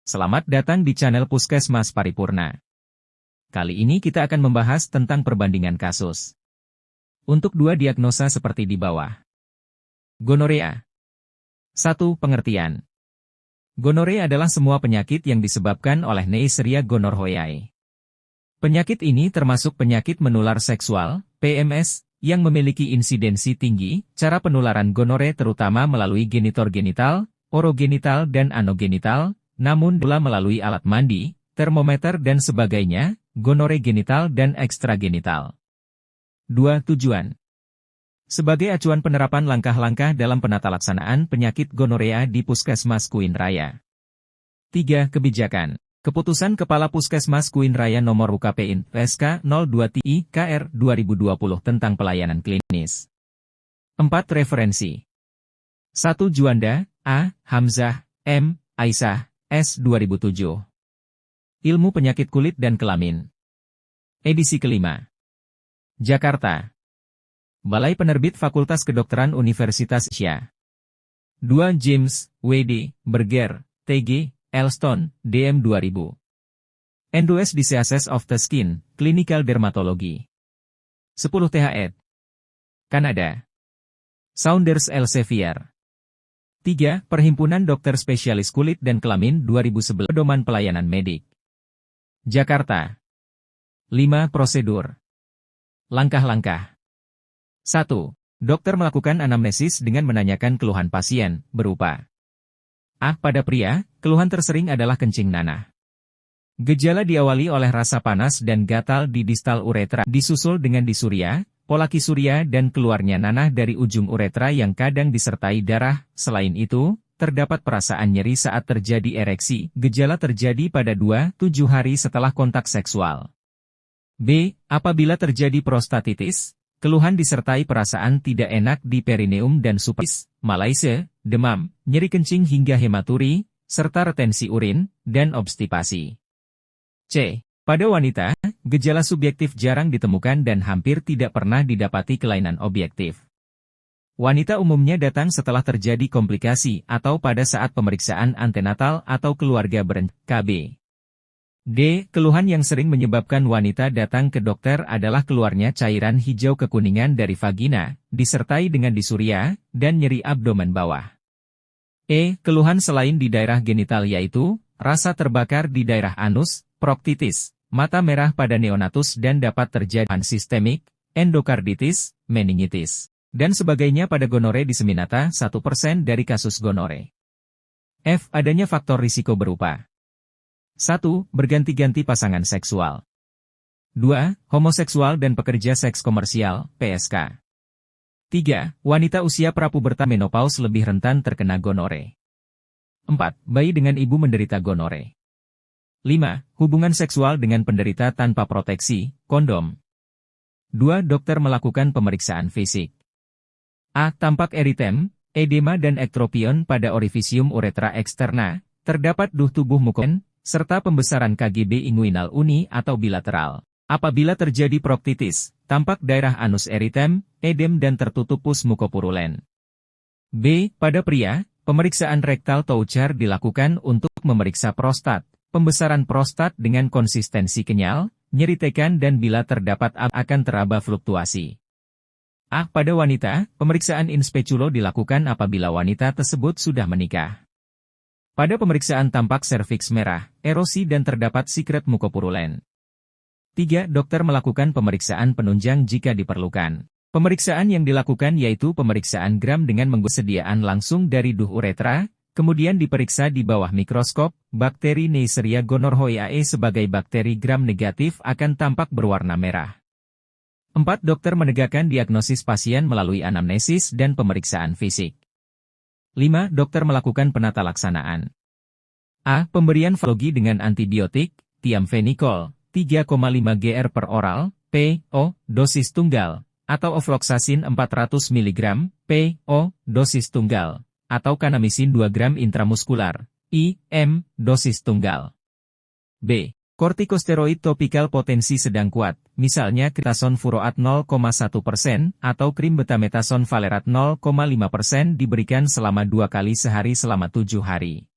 Selamat datang di channel Puskesmas Paripurna. Kali ini kita akan membahas tentang perbandingan kasus. Untuk dua diagnosa seperti di bawah. Gonorea. 1. Pengertian. Gonorea adalah semua penyakit yang disebabkan oleh Neisseria gonorrhoeae. Penyakit ini termasuk penyakit menular seksual, PMS, yang memiliki insidensi tinggi. Cara penularan gonore terutama melalui genitor-genital, orogenital dan anogenital, namun pula melalui alat mandi, termometer dan sebagainya, gonore genital dan ekstragenital. 2. Tujuan. Sebagai acuan penerapan langkah-langkah dalam penatalaksanaan penyakit gonorea di Puskesmas Kuin Raya. 3. Kebijakan. Keputusan Kepala Puskesmas Kuin Raya Nomor UKPIN PSK 02-TI-KR 2020 tentang pelayanan klinis. 4. Referensi. 1. Juanda, A. Hamzah, M. Aisyah, S. 2007. Ilmu Penyakit Kulit dan Kelamin. Edisi kelima. Jakarta. Balai Penerbit Fakultas Kedokteran Universitas Indonesia. 2. James, W.D., Berger, T.G., Elston, DM 2000. Endless Diseases of the Skin, Clinical Dermatology. 10. THED. Kanada. Saunders Elsevier. 3. Perhimpunan Dokter Spesialis Kulit dan Kelamin 2011. Pedoman Pelayanan Medik. Jakarta. 5. Prosedur. Langkah-langkah. 1. Dokter melakukan anamnesis dengan menanyakan keluhan pasien, berupa A. Pada pria, keluhan tersering adalah kencing nanah. Gejala diawali oleh rasa panas dan gatal di distal uretra, disusul dengan disuria, polakisuria dan keluarnya nanah dari ujung uretra yang kadang disertai darah. Selain itu, terdapat perasaan nyeri saat terjadi ereksi. Gejala terjadi pada 2-7 hari setelah kontak seksual. B. Apabila terjadi prostatitis, keluhan disertai perasaan tidak enak di perineum dan supis, malaise, demam, nyeri kencing hingga hematuri, serta retensi urin, dan obstipasi. C. Pada wanita, gejala subjektif jarang ditemukan dan hampir tidak pernah didapati kelainan objektif. Wanita umumnya datang setelah terjadi komplikasi atau pada saat pemeriksaan antenatal atau keluarga berencana. KB. D. Keluhan yang sering menyebabkan wanita datang ke dokter adalah keluarnya cairan hijau kekuningan dari vagina, disertai dengan disuria, dan nyeri abdomen bawah. E. Keluhan selain di daerah genital yaitu, rasa terbakar di daerah anus, proktitis, mata merah pada neonatus dan dapat terjadi sistemik, endokarditis, meningitis, dan sebagainya pada gonore diseminata 1% dari kasus gonore. F. Adanya faktor risiko berupa 1. Berganti-ganti pasangan seksual. 2. Homoseksual dan pekerja seks komersial, PSK. 3. Wanita usia prapuberta menopause lebih rentan terkena gonore. 4. Bayi dengan ibu menderita gonore. 5. Hubungan seksual dengan penderita tanpa proteksi, kondom. 2. Dokter melakukan pemeriksaan fisik. A. Tampak eritem, edema dan ektropion pada orifisium uretra eksterna, terdapat duh tubuh mukosa, serta pembesaran KGB inguinal uni atau bilateral. Apabila terjadi proktitis, tampak daerah anus eritem, edem dan tertutup pus mukopurulen. B. Pada pria, pemeriksaan rektal toucher dilakukan untuk memeriksa prostat. Pembesaran prostat dengan konsistensi kenyal, nyeri tekan dan bila terdapat akan teraba fluktuasi. A. Pada wanita, pemeriksaan in speculo dilakukan apabila wanita tersebut sudah menikah. Pada pemeriksaan tampak serviks merah, erosi dan terdapat sikret mukopurulen. 3. Dokter melakukan pemeriksaan penunjang jika diperlukan. Pemeriksaan yang dilakukan yaitu pemeriksaan gram dengan menggunakan sediaan langsung dari duh uretra, kemudian diperiksa di bawah mikroskop. Bakteri Neisseria gonorrhoeae sebagai bakteri gram negatif akan tampak berwarna merah. 4. Dokter menegakkan diagnosis pasien melalui anamnesis dan pemeriksaan fisik. 5. Dokter melakukan penatalaksanaan. A. Pemberian falogi dengan antibiotik, tiamfenicol, 3,5 gr per oral, P.O. dosis tunggal, atau ofloxacin 400 mg, P.O. dosis tunggal, atau kanamisin 2 gram intramuskular, I.M. dosis tunggal. B. Kortikosteroid topikal potensi sedang kuat, misalnya kritason furoat 0,1% atau krim betametason valerat 0,5% diberikan selama 2 kali sehari selama 7 hari.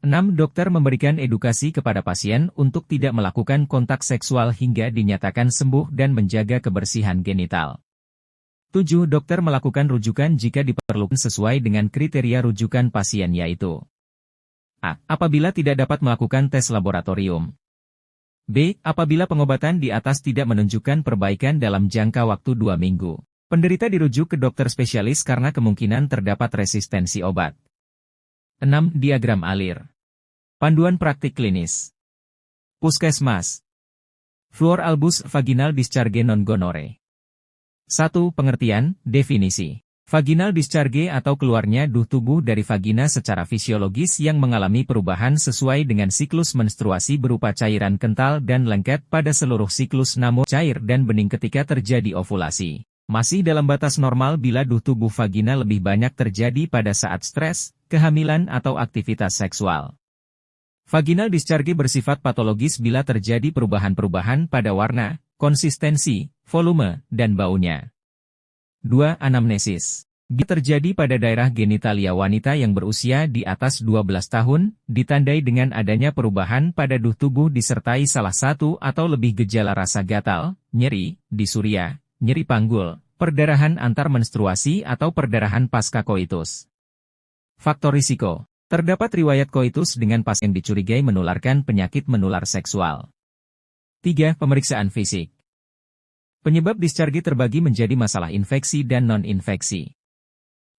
6. Dokter memberikan edukasi kepada pasien untuk tidak melakukan kontak seksual hingga dinyatakan sembuh dan menjaga kebersihan genital. 7. Dokter melakukan rujukan jika diperlukan sesuai dengan kriteria rujukan pasien yaitu A. Apabila tidak dapat melakukan tes laboratorium. B. Apabila pengobatan di atas tidak menunjukkan perbaikan dalam jangka waktu 2 minggu. Penderita dirujuk ke dokter spesialis karena kemungkinan terdapat resistensi obat. 6. Diagram alir. Panduan praktik klinis. Puskesmas. Fluor albus vaginal discharge non gonore. 1. Pengertian, definisi. Vaginal discharge atau keluarnya duh tubuh dari vagina secara fisiologis yang mengalami perubahan sesuai dengan siklus menstruasi berupa cairan kental dan lengket pada seluruh siklus namun cair dan bening ketika terjadi ovulasi. Masih dalam batas normal bila duh tubuh vagina lebih banyak terjadi pada saat stres, kehamilan atau aktivitas seksual. Vaginal discharge bersifat patologis bila terjadi perubahan-perubahan pada warna, konsistensi, volume, dan baunya. 2. Anamnesis. Bila terjadi pada daerah genitalia wanita yang berusia di atas 12 tahun, ditandai dengan adanya perubahan pada duh tubuh disertai salah satu atau lebih gejala rasa gatal, nyeri, disuria, nyeri panggul, perdarahan antar menstruasi atau perdarahan pasca koitus. Faktor risiko. Terdapat riwayat koitus dengan pasien yang dicurigai menularkan penyakit menular seksual. 3. Pemeriksaan fisik. Penyebab discharge terbagi menjadi masalah infeksi dan non-infeksi.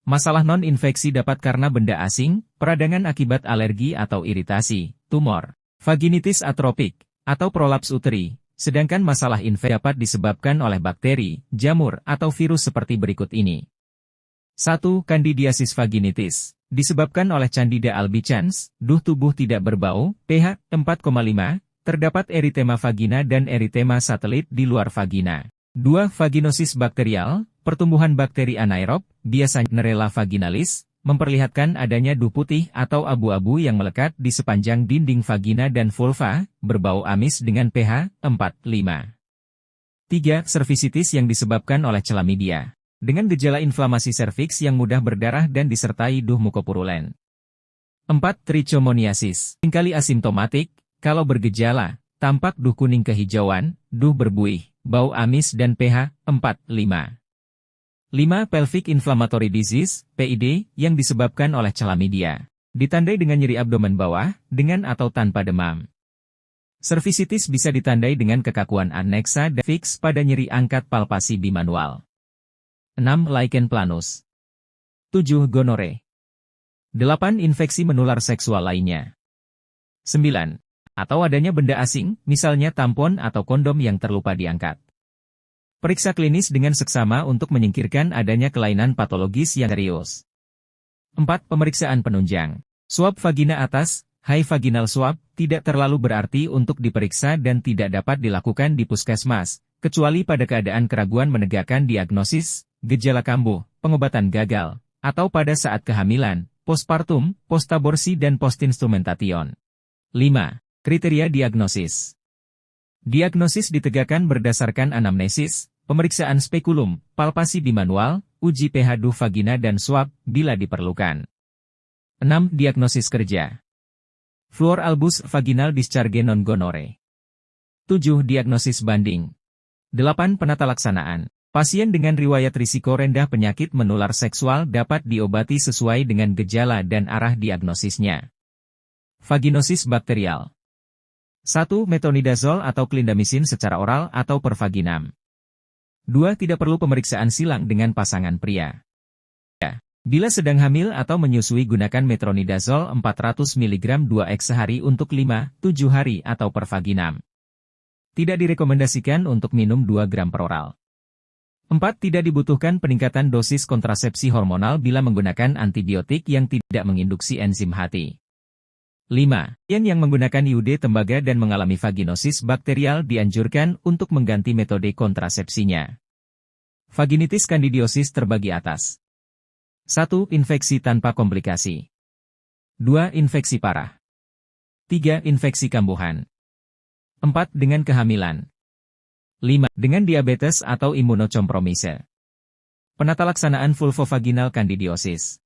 Masalah non-infeksi dapat karena benda asing, peradangan akibat alergi atau iritasi, tumor, vaginitis atropik, atau prolaps uteri, sedangkan masalah infeksi dapat disebabkan oleh bakteri, jamur, atau virus seperti berikut ini. 1. Candidiasis vaginitis. Disebabkan oleh Candida albicans, duh tubuh tidak berbau, pH 4,5, terdapat eritema vagina dan eritema satelit di luar vagina. 2. Vaginosis bakterial, pertumbuhan bakteri anaerob, biasanya Nerella vaginalis, memperlihatkan adanya duh putih atau abu-abu yang melekat di sepanjang dinding vagina dan vulva, berbau amis dengan pH 4,5. 3. Cervicitis yang disebabkan oleh chlamydia. Dengan gejala inflamasi serviks yang mudah berdarah dan disertai duh mukopurulen. 4. Trichomoniasis. Seringkali asimptomatik, kalau bergejala, tampak duh kuning kehijauan, duh berbuih, bau amis dan pH 4,5. 5. Pelvic inflammatory disease, PID, yang disebabkan oleh chlamydia. Ditandai dengan nyeri abdomen bawah, dengan atau tanpa demam. Cervicitis bisa ditandai dengan kekakuan aneksa dan fix pada nyeri angkat palpasi bimanual. 6. Lichen planus. 7. Gonore. 8. Infeksi menular seksual lainnya. 9. Atau adanya benda asing, misalnya tampon atau kondom yang terlupa diangkat. Periksa klinis dengan seksama untuk menyingkirkan adanya kelainan patologis yang serius. 4. Pemeriksaan penunjang. Swab vagina atas, high vaginal swab, tidak terlalu berarti untuk diperiksa dan tidak dapat dilakukan di puskesmas, kecuali pada keadaan keraguan menegakkan diagnosis, gejala kambuh, pengobatan gagal, atau pada saat kehamilan, postpartum, postaborsi dan postinstrumentation. 5. Kriteria diagnosis. Diagnosis ditegakkan berdasarkan anamnesis, pemeriksaan spekulum, palpasi bimanual, uji pH duh vagina dan swab, bila diperlukan. 6. Diagnosis kerja. Fluor albus vaginal discharge non gonore. 7. Diagnosis banding. 8. Penata laksanaan. Pasien dengan riwayat risiko rendah penyakit menular seksual dapat diobati sesuai dengan gejala dan arah diagnosisnya. Vaginosis bakterial. 1. Metronidazol atau clindamycin secara oral atau per vaginam. 2. Tidak perlu pemeriksaan silang dengan pasangan pria. Bila sedang hamil atau menyusui gunakan metronidazol 400 mg 2x sehari untuk 5-7 hari atau per vaginam. Tidak direkomendasikan untuk minum 2 gram per oral. 4. Tidak dibutuhkan peningkatan dosis kontrasepsi hormonal bila menggunakan antibiotik yang tidak menginduksi enzim hati. 5. Pasien yang menggunakan IUD tembaga dan mengalami vaginosis bakterial dianjurkan untuk mengganti metode kontrasepsinya. Vaginitis kandidiosis terbagi atas. 1. Infeksi tanpa komplikasi. 2. Infeksi parah. 3. Infeksi kambuhan. 4. Dengan kehamilan. 5. Dengan diabetes atau imunokompromise. Penata laksanaan vulvovaginal kandidiosis.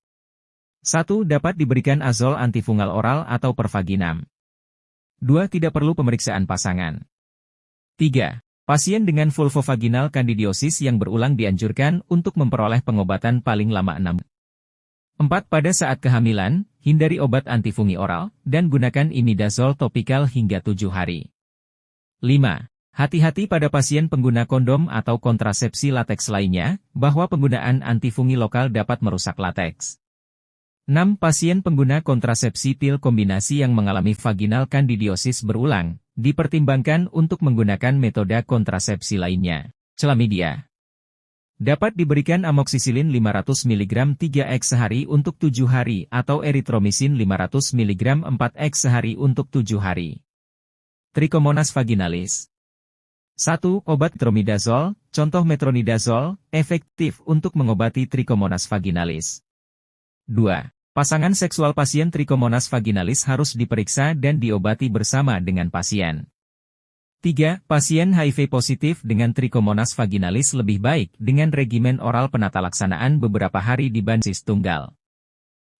1. Dapat diberikan azol antifungal oral atau pervaginam. 2. Tidak perlu pemeriksaan pasangan. 3. Pasien dengan vulvovaginal kandidiosis yang berulang dianjurkan untuk memperoleh pengobatan paling lama 6. 4. Pada saat kehamilan, hindari obat antifungi oral, dan gunakan imidazol topikal hingga 7 hari. 5. Hati-hati pada pasien pengguna kondom atau kontrasepsi lateks lainnya, bahwa penggunaan antifungi lokal dapat merusak lateks. 6. Pasien pengguna kontrasepsi pil kombinasi yang mengalami vaginal kandidiosis berulang, dipertimbangkan untuk menggunakan metode kontrasepsi lainnya. Chlamydia. Dapat diberikan amoksisilin 500 mg 3x sehari untuk 7 hari atau eritromisin 500 mg 4x sehari untuk 7 hari. Trichomonas vaginalis. 1. Obat tromidazol, contoh metronidazol, efektif untuk mengobati trichomonas vaginalis. 2. Pasangan seksual pasien trichomonas vaginalis harus diperiksa dan diobati bersama dengan pasien. 3. Pasien HIV positif dengan trichomonas vaginalis lebih baik dengan regimen oral penata laksanaan beberapa hari dibanding tunggal.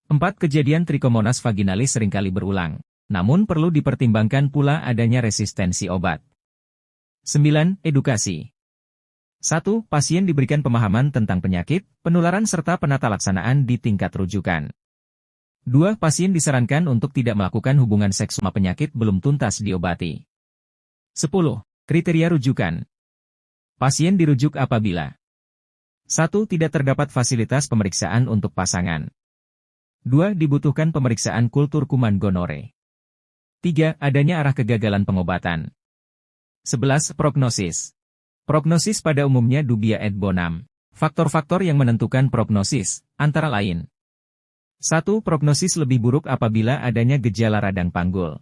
4. Kejadian trichomonas vaginalis seringkali berulang, namun perlu dipertimbangkan pula adanya resistensi obat. 9. Edukasi. 1. Pasien diberikan pemahaman tentang penyakit, penularan serta penata laksanaan di tingkat rujukan. 2. Pasien disarankan untuk tidak melakukan hubungan seks selama penyakit belum tuntas diobati. 10. Kriteria rujukan. Pasien dirujuk apabila 1. Tidak terdapat fasilitas pemeriksaan untuk pasangan. 2. Dibutuhkan pemeriksaan kultur kuman gonore. 3. Adanya arah kegagalan pengobatan. 11. Prognosis. Prognosis pada umumnya dubia et bonum. Faktor-faktor yang menentukan prognosis, antara lain 1. Prognosis lebih buruk apabila adanya gejala radang panggul.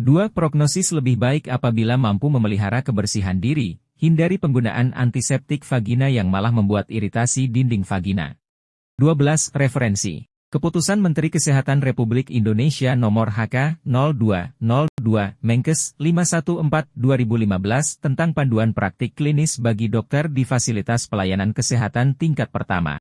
2. Prognosis lebih baik apabila mampu memelihara kebersihan diri, hindari penggunaan antiseptik vagina yang malah membuat iritasi dinding vagina. 12. Referensi. Keputusan Menteri Kesehatan Republik Indonesia Nomor HK-02-02, Menkes 514/2015 tentang panduan praktik klinis bagi dokter di fasilitas pelayanan kesehatan tingkat pertama.